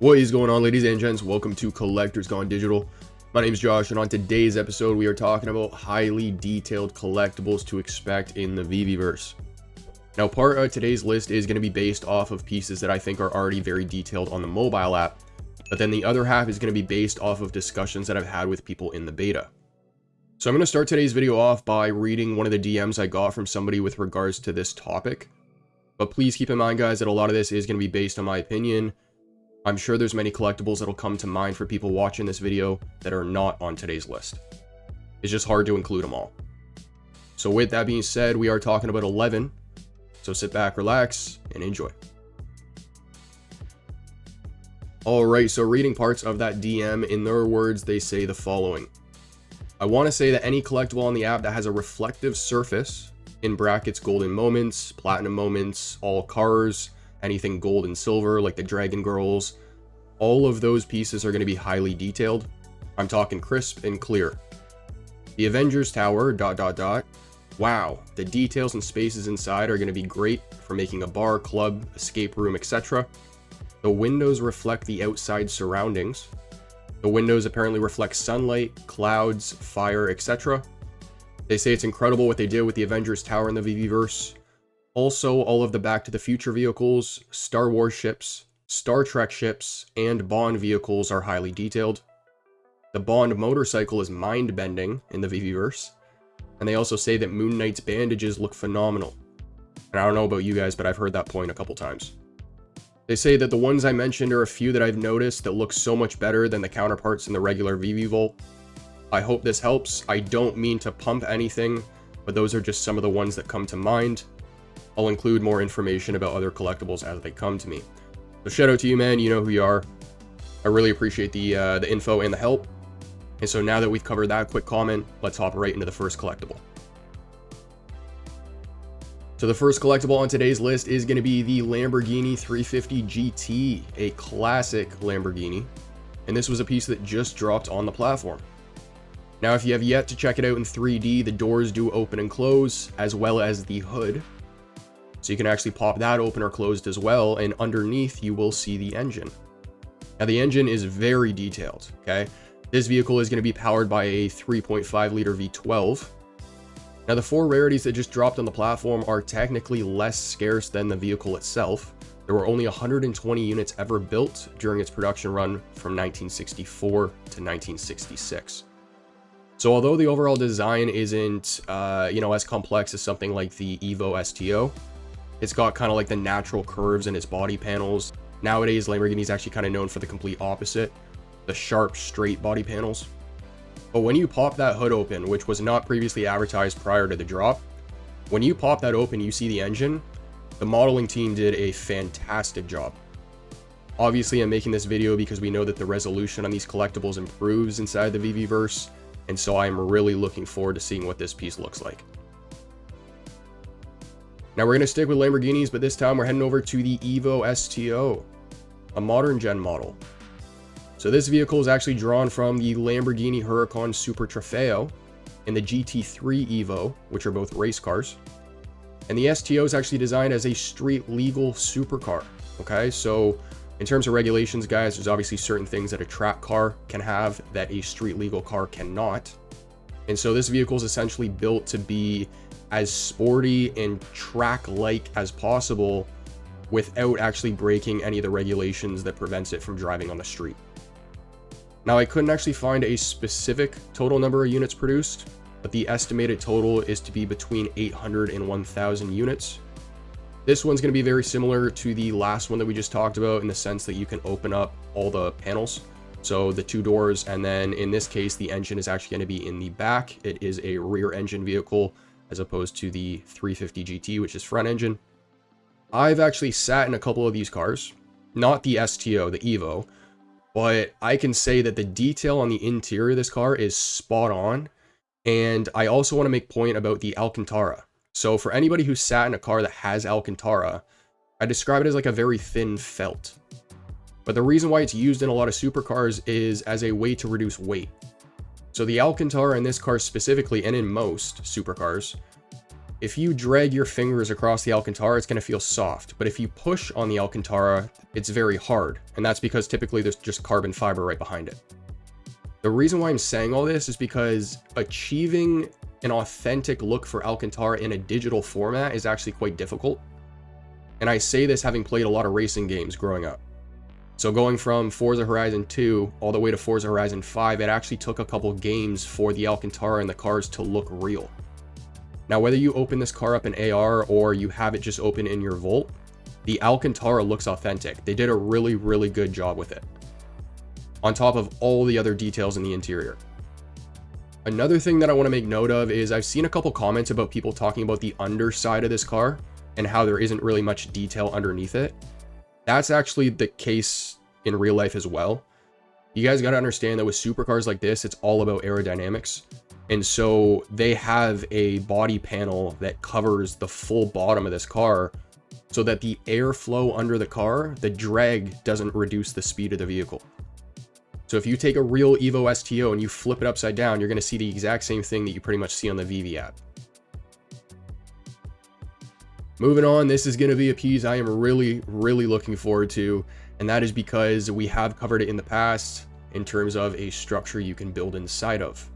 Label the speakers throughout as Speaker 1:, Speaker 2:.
Speaker 1: What is going on, ladies and gents? Welcome to Collectors Gone Digital. My name is Josh, and on today's episode we are talking about highly detailed collectibles to expect in the VEVEVERSE. Now, part of today's list is going to be based off of pieces that I think are already very detailed on the mobile app, but then the other half is going to be based off of discussions that I've had with people in the beta. So I'm going to start today's video off by reading one of the DMs I got from somebody with regards to this topic. But please keep in mind, guys, that a lot of this is going to be based on my opinion. I'm sure there's many collectibles that'll come to mind for people watching this video that are not on today's list. It's just hard to include them all. So with that being said, we are talking about 11. So sit back, relax, and enjoy. Alright, so reading parts of that DM, in their words, they say the following. I want to say that any collectible on the app that has a reflective surface, in brackets golden moments, platinum moments, all cars, anything gold and silver like the Dragon Girls, all of those pieces are going to be highly detailed. I'm talking crisp and clear. The Avengers Tower, wow, the details and spaces inside are going to be great for making a bar, club, escape room, etc. The windows reflect the outside surroundings. The windows apparently reflect sunlight, clouds, fire, etc. They say it's incredible what they did with the Avengers Tower in the VEVEVERSE. Also, all of the Back to the Future vehicles, Star Wars ships, Star Trek ships, and Bond vehicles are highly detailed. The Bond motorcycle is mind-bending in the VEVEVERSE. And they also say that Moon Knight's bandages look phenomenal. And I don't know about you guys, but I've heard that point a couple times. They say that the ones I mentioned are a few that I've noticed that look so much better than the counterparts in the regular VeVe Vault. I hope this helps. I don't mean to pump anything, but those are just some of the ones that come to mind. I'll include more information about other collectibles as they come to me. So shout out to you, man. You know who you are. I really appreciate the info and the help. And so now that we've covered that quick comment, let's hop right into the first collectible. So the first collectible on today's list is going to be the Lamborghini 350 GT, a classic Lamborghini. And this was a piece that just dropped on the platform. Now, if you have yet to check it out in 3D, the doors do open and close, as well as the hood. So you can actually pop that open or closed as well, and underneath you will see the engine. Now the engine is very detailed, okay? This vehicle is going to be powered by a 3.5 liter V12. Now the four rarities that just dropped on the platform are technically less scarce than the vehicle itself. There were only 120 units ever built during its production run from 1964 to 1966. So although the overall design isn't, as complex as something like the EVO STO, it's got kind of like the natural curves in its body panels. Nowadays, Lamborghini is actually kind of known for the complete opposite, the sharp, straight body panels. But when you pop that hood open, which was not previously advertised prior to the drop, when you pop that open, you see the engine. The modeling team did a fantastic job. Obviously, I'm making this video because we know that the resolution on these collectibles improves inside the VEVEVERSE, and so I'm really looking forward to seeing what this piece looks like. Now we're going to stick with Lamborghinis, but this time we're heading over to the EVO STO, a modern gen model. So this vehicle is actually drawn from the Lamborghini Huracan Super Trofeo and the GT3 EVO, which are both race cars. And the STO is actually designed as a street legal supercar. Okay, so in terms of regulations, guys, there's obviously certain things that a track car can have that a street legal car cannot. And so this vehicle is essentially built to be as sporty and track-like as possible without actually breaking any of the regulations that prevents it from driving on the street. Now, I couldn't actually find a specific total number of units produced, but the estimated total is to be between 800 and 1,000 units. This one's going to be very similar to the last one that we just talked about in the sense that you can open up all the panels. So the two doors, and then in this case, the engine is actually going to be in the back. It is a rear engine vehicle as opposed to the 350 GT, which is front engine. I've actually sat in a couple of these cars, not the STO, the EVO, but I can say that the detail on the interior of this car is spot on. And I also want to make point about the Alcantara. So for anybody who sat in a car that has Alcantara, I describe it as like a very thin felt. But the reason why it's used in a lot of supercars is as a way to reduce weight. So the Alcantara in this car specifically, and in most supercars, If you drag your fingers across the Alcantara, it's going to feel soft, but if you push on the Alcantara, it's very hard, and that's because typically there's just carbon fiber right behind it. The reason why I'm saying all this is because achieving an authentic look for Alcantara in a digital format is actually quite difficult, and I say this having played a lot of racing games growing up. So going from Forza Horizon 2 all the way to Forza Horizon 5, it actually took a couple games for the Alcantara and the cars to look real. Now, whether you open this car up in AR or you have it just open in your Vault, the Alcantara looks authentic. They did a really, really good job with it, on top of all the other details in the interior. Another thing that I want to make note of is I've seen a couple comments about people talking about the underside of this car and how there isn't really much detail underneath it. That's actually the case in real life as well. You guys got to understand that with supercars like this, it's all about aerodynamics. And so they have a body panel that covers the full bottom of this car so that the airflow under the car, the drag doesn't reduce the speed of the vehicle. So if you take a real EVO STO and you flip it upside down, you're going to see the exact same thing that you pretty much see on the VeVe app. Moving on, this is going to be a piece I am really, really looking forward to, and that is because we have covered it in the past in terms of a structure you can build inside of.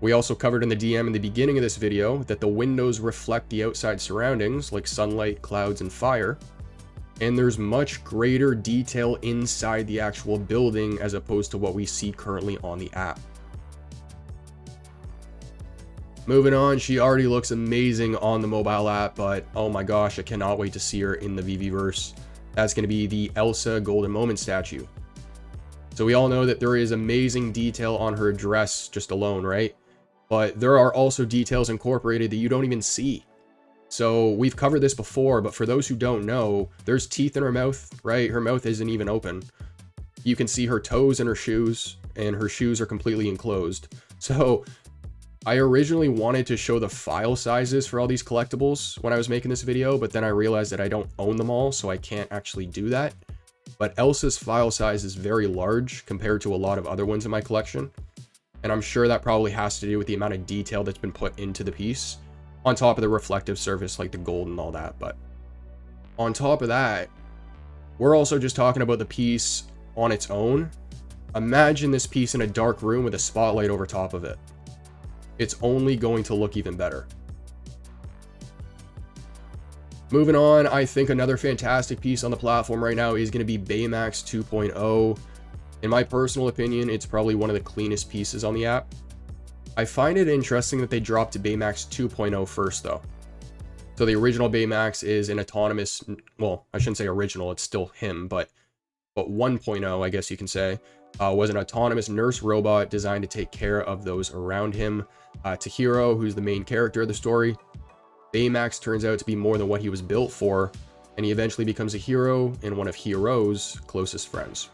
Speaker 1: We also covered in the DM in the beginning of this video that the windows reflect the outside surroundings like sunlight, clouds, and fire, and there's much greater detail inside the actual building as opposed to what we see currently on the app. Moving on, she already looks amazing on the mobile app, but oh my gosh, I cannot wait to see her in the VEVEVERSE. That's going to be the Elsa Golden Moment statue. So we all know that there is amazing detail on her dress just alone, right? But there are also details incorporated that you don't even see. So we've covered this before, but for those who don't know, there's teeth in her mouth, right? Her mouth isn't even open. You can see her toes in her shoes, and her shoes are completely enclosed. So I originally wanted to show the file sizes for all these collectibles when I was making this video, but then I realized that I don't own them all, so I can't actually do that. But Elsa's file size is very large compared to a lot of other ones in my collection. And I'm sure that probably has to do with the amount of detail that's been put into the piece, on top of the reflective surface like the gold and all that. But on top of that, we're also just talking about the piece on its own. Imagine this piece in a dark room with a spotlight over top of it. It's only going to look even better. Moving on, I think another fantastic piece on the platform right now is going to be Baymax 2.0. In my personal opinion, it's probably one of the cleanest pieces on the app. I find it interesting that they dropped Baymax 2.0 first though. So the original Baymax is an autonomous, well, I shouldn't say original, it's still him, but 1.0, I guess you can say, was an autonomous nurse robot designed to take care of those around him. To Hero, who's the main character of the story, Baymax turns out to be more than what he was built for, and he eventually becomes a hero and one of Hero's closest friends.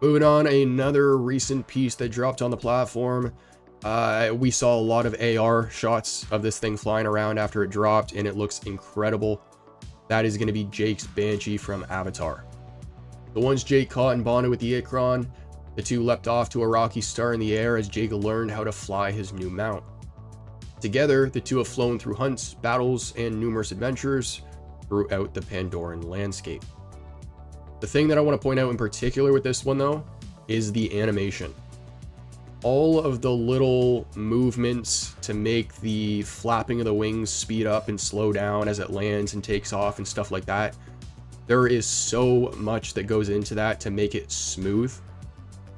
Speaker 1: Moving on, another recent piece that dropped on the platform. We saw a lot of AR shots of this thing flying around after it dropped, and it looks incredible. That is going to be Jake's Banshee from Avatar. The once Jake caught and bonded with the Ikron, the two leapt off to a rocky start in the air as Jake learned how to fly his new mount. Together, the two have flown through hunts, battles, and numerous adventures throughout the Pandoran landscape. The thing that I want to point out in particular with this one, though, is the animation. All of the little movements to make the flapping of the wings speed up and slow down as it lands and takes off and stuff like that. There is so much that goes into that to make it smooth.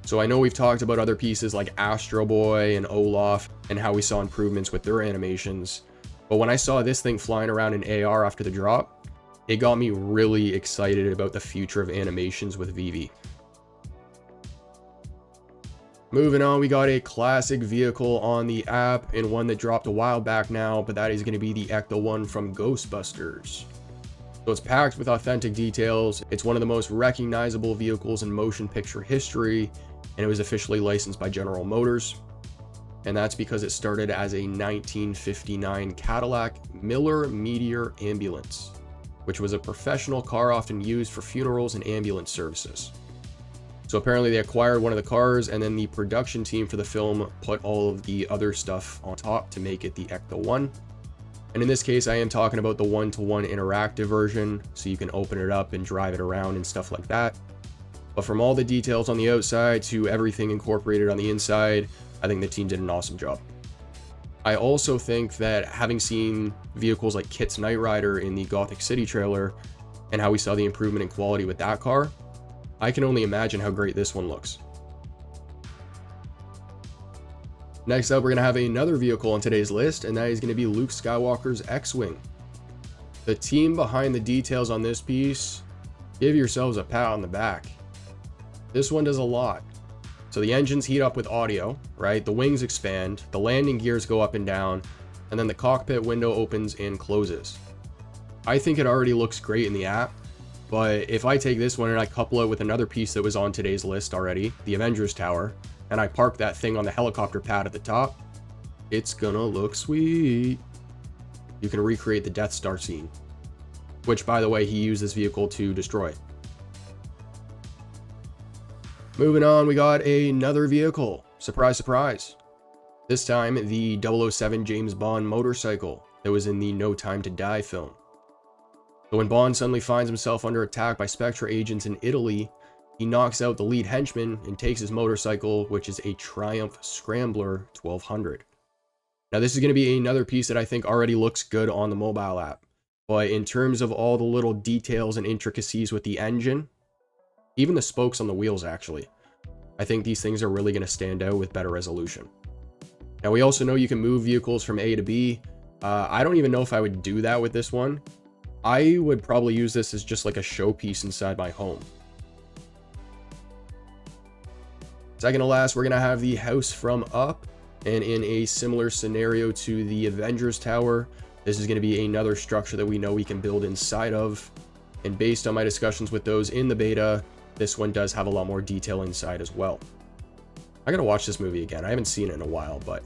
Speaker 1: So I know we've talked about other pieces like Astro Boy and Olaf and how we saw improvements with their animations. But when I saw this thing flying around in AR after the drop, it got me really excited about the future of animations with VeVe. Moving on, we got a classic vehicle on the app and one that dropped a while back now, but that is going to be the Ecto one from Ghostbusters. So it's packed with authentic details. It's one of the most recognizable vehicles in motion picture history, and it was officially licensed by General Motors. And that's because it started as a 1959 Cadillac Miller Meteor ambulance, which was a professional car often used for funerals and ambulance services. So apparently they acquired one of the cars, and then the production team for the film put all of the other stuff on top to make it the Ecto 1. And in this case, I am talking about the one-to-one interactive version, so you can open it up and drive it around and stuff like that. But from all the details on the outside to everything incorporated on the inside, I think the team did an awesome job. I also think that having seen vehicles like Kit's Knight Rider in the Gothic City trailer, and how we saw the improvement in quality with that car, I can only imagine how great this one looks. Next up, we're going to have another vehicle on today's list, and that is going to be Luke Skywalker's X-Wing. The team behind the details on this piece, give yourselves a pat on the back. This one does a lot. So the engines heat up with audio, right? The wings expand, the landing gears go up and down, and then the cockpit window opens and closes. I think it already looks great in the app, but if I take this one and I couple it with another piece that was on today's list already, the Avengers Tower, and I park that thing on the helicopter pad at the top, it's gonna look sweet. You can recreate the Death Star scene, which, by the way, he used this vehicle to destroy. Moving on, we got another vehicle. Surprise, surprise. This time, the 007 James Bond motorcycle that was in the No Time to Die film. So when Bond suddenly finds himself under attack by Spectre agents in Italy, he knocks out the lead henchman and takes his motorcycle, which is a Triumph Scrambler 1200. Now this is going to be another piece that I think already looks good on the mobile app, but in terms of all the little details and intricacies with the engine, even the spokes on the wheels actually, I think these things are really going to stand out with better resolution. Now we also know you can move vehicles from A to B. I don't even know if I would do that with this one. I would probably use this as just like a showpiece inside my home. Second to last, we're going to have the house from Up, and in a similar scenario to the Avengers Tower, this is going to be another structure that we know we can build inside of, and based on my discussions with those in the beta, this one does have a lot more detail inside as well. I gotta watch this movie again. I haven't seen it in a while, but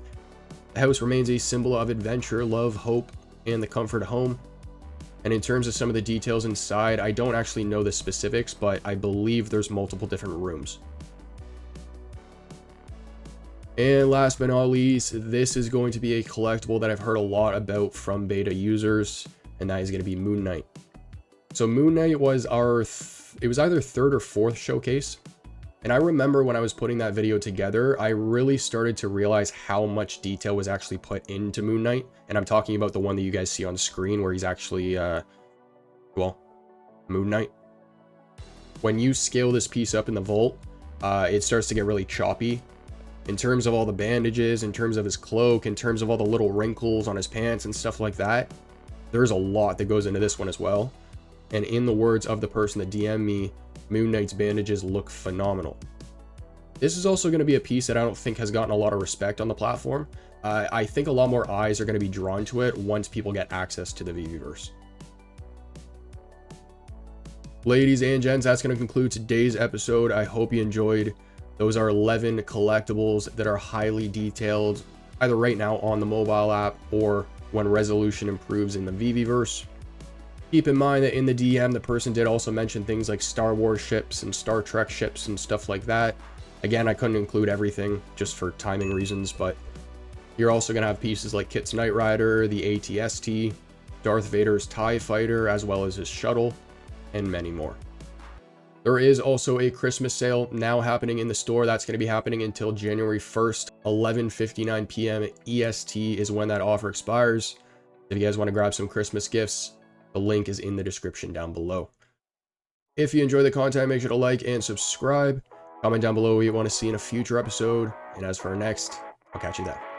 Speaker 1: the house remains a symbol of adventure, love, hope, and the comfort of home. And in terms of some of the details inside, I don't actually know the specifics, but I believe there's multiple different rooms. And last but not least, this is going to be a collectible that I've heard a lot about from beta users, and that is going to be Moon Knight. So Moon Knight was it was either third or fourth showcase. And I remember when I was putting that video together, I really started to realize how much detail was actually put into Moon Knight. And I'm talking about the one that you guys see on screen where he's actually, well, Moon Knight. When you scale this piece up in the vault, it starts to get really choppy. In terms of all the bandages, in terms of his cloak, in terms of all the little wrinkles on his pants and stuff like that, there's a lot that goes into this one as well. And in the words of the person that DM'd me, Moon Knight's bandages look phenomenal. This is also going to be a piece that I don't think has gotten a lot of respect on the platform. I think a lot more eyes are going to be drawn to it once people get access to the VEVEVERSE. Ladies and gents, that's going to conclude today's episode. I hope you enjoyed. Those are 11 collectibles that are highly detailed, either right now on the mobile app or when resolution improves in the VEVEVERSE. Keep in mind that in the DM, the person did also mention things like Star Wars ships and Star Trek ships and stuff like that. Again, I couldn't include everything just for timing reasons, but you're also going to have pieces like Kit's Knight Rider, the AT-ST, Darth Vader's TIE Fighter, as well as his shuttle, and many more. There is also a Christmas sale now happening in the store. That's going to be happening until January 1st, 11:59 p.m. EST is when that offer expires. If you guys want to grab some Christmas gifts, the link is in the description down below. If you enjoy the content, make sure to like and subscribe. Comment down below what you want to see in a future episode. And as for our next, I'll catch you then.